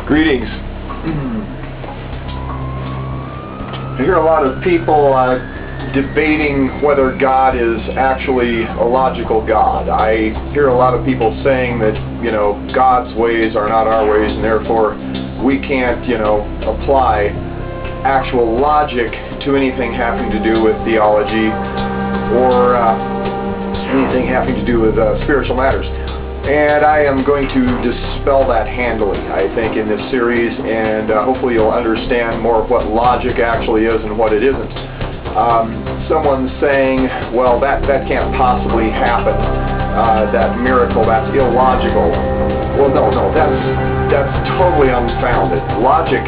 Greetings. I hear a lot of people debating whether God is actually a logical God. I hear a lot of people saying that, God's ways are not our ways, and therefore we can't, apply actual logic to anything having to do with theology or anything having to do with spiritual matters. And I am going to dispel that handily, I think, in this series, and hopefully you'll understand more of what logic actually is and what it isn't. Someone's saying, well, that can't possibly happen, that miracle, that's illogical. Well, no, that's totally unfounded. Logic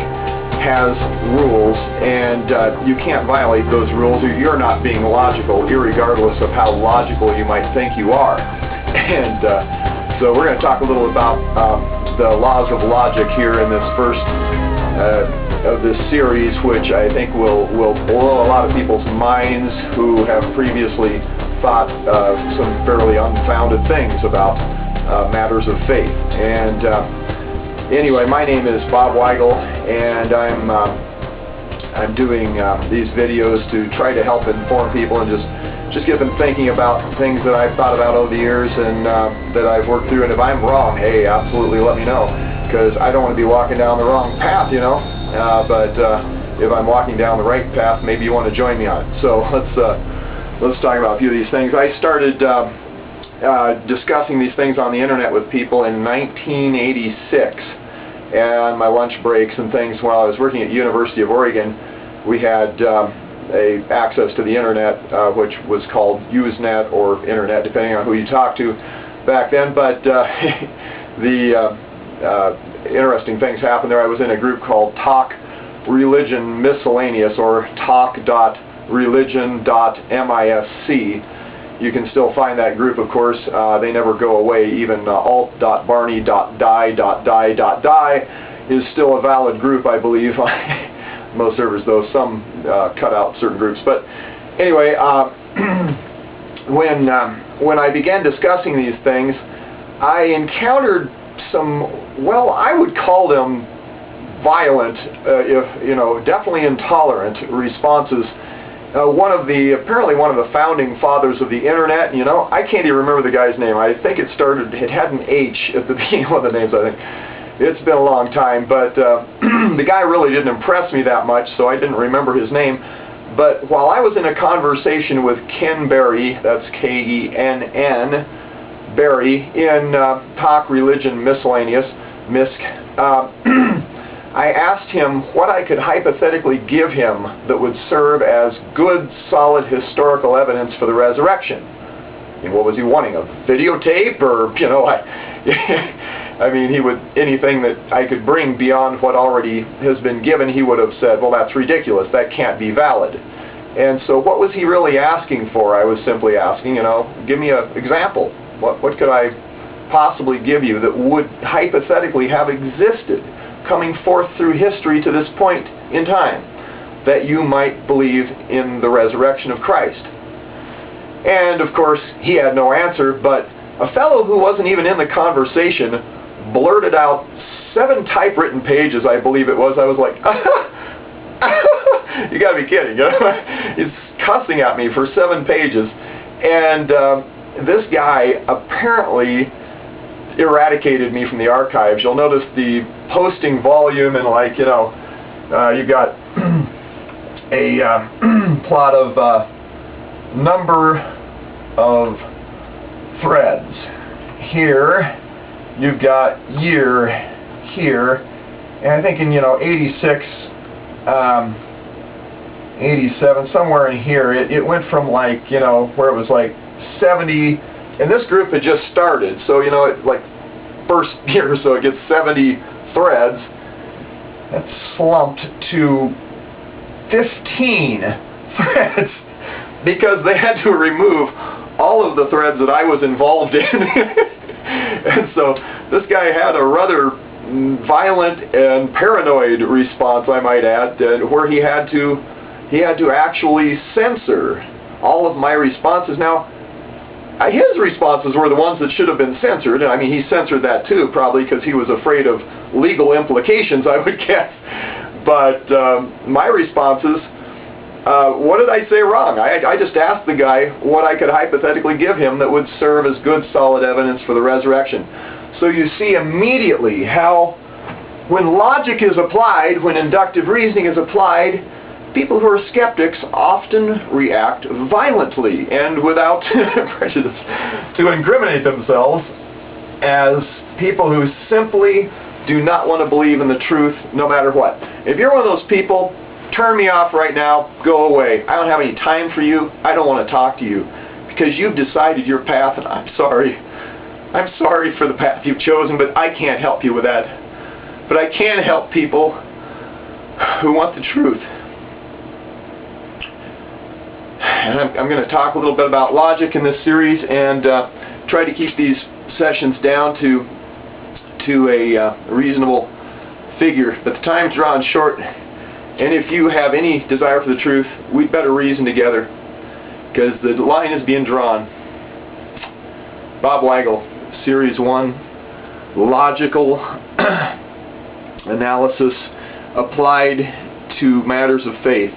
has rules, and you can't violate those rules, or you're not being logical, irregardless of how logical you might think you are. And so we're going to talk a little about the laws of logic here in this first of this series, which I think will blow a lot of people's minds who have previously thought some fairly unfounded things about matters of faith. And anyway, my name is Bob Weigel, and I'm doing these videos to try to help inform people and just get them thinking about things that I've thought about over the years and that I've worked through. And if I'm wrong, hey, absolutely let me know, because I don't want to be walking down the wrong path, but if I'm walking down the right path, maybe you want to join me on it. So let's talk about a few of these things. I started discussing these things on the internet with people in 1986, and my lunch breaks and things while I was working at University of Oregon. We had access to the internet, which was called usenet or internet, depending on who you talk to back then. But the interesting things happened there. I was in a group called talk.religion.misc, or talk.religion.misc. You can still find that group, of course. They never go away. Even alt.barney.die.die.die is still a valid group, I believe. Most servers, though, some cut out certain groups. But anyway, when I began discussing these things, I encountered some, well, I would call them violent, definitely intolerant responses. Apparently one of the founding fathers of the internet, I can't even remember the guy's name. I think it had an H at the beginning of the names, I think. It's been a long time, but the guy really didn't impress me that much, so I didn't remember his name. But while I was in a conversation with Ken Berry, that's K-E-N-N, Berry, in Talk Religion Miscellaneous, MISC, I asked him what I could hypothetically give him that would serve as good, solid historical evidence for the resurrection. And what was he wanting, a videotape, or, I mean, anything that I could bring beyond what already has been given, he would have said, well, that's ridiculous, that can't be valid. And so what was he really asking for? I was simply asking, give me an example. What could I possibly give you that would hypothetically have existed coming forth through history to this point in time, that you might believe in the resurrection of Christ? And of course, he had no answer, but a fellow who wasn't even in the conversation blurted out 7 typewritten pages, I believe it was. I was like, you gotta be kidding. He's cussing at me for 7 pages. And this guy apparently eradicated me from the archives. You'll notice the posting volume, and you've got a plot of number of threads here. You've got year here, and I think in 86, 87, somewhere in here, it went from where it was 70, and this group had just started, so first year, so it gets 70 threads. That's slumped to 15 threads because they had to remove all of the threads that I was involved in. And so this guy had a rather violent and paranoid response, I might add, where he had to actually censor all of my responses. Now, his responses were the ones that should have been censored. I mean, he censored that too, probably because he was afraid of legal implications, I would guess. But my responses, what did I say wrong? I just asked the guy what I could hypothetically give him that would serve as good, solid evidence for the resurrection. So you see immediately how when logic is applied, when inductive reasoning is applied, people who are skeptics often react violently and without prejudice to incriminate themselves as people who simply do not want to believe in the truth no matter what. If you're one of those people, turn me off right now, go away. I don't have any time for you. I don't want to talk to you because you've decided your path, and I'm sorry. I'm sorry for the path you've chosen, but I can't help you with that. But I can help people who want the truth. And I'm going to talk a little bit about logic in this series and try to keep these sessions down to a reasonable figure. But the time's drawn short, and if you have any desire for the truth, we'd better reason together because the line is being drawn. Bob Weigel, Series 1, Logical Analysis Applied to Matters of Faith.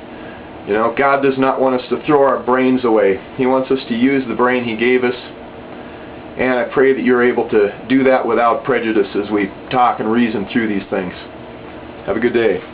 You know, God does not want us to throw our brains away. He wants us to use the brain He gave us. And I pray that you're able to do that without prejudice as we talk and reason through these things. Have a good day.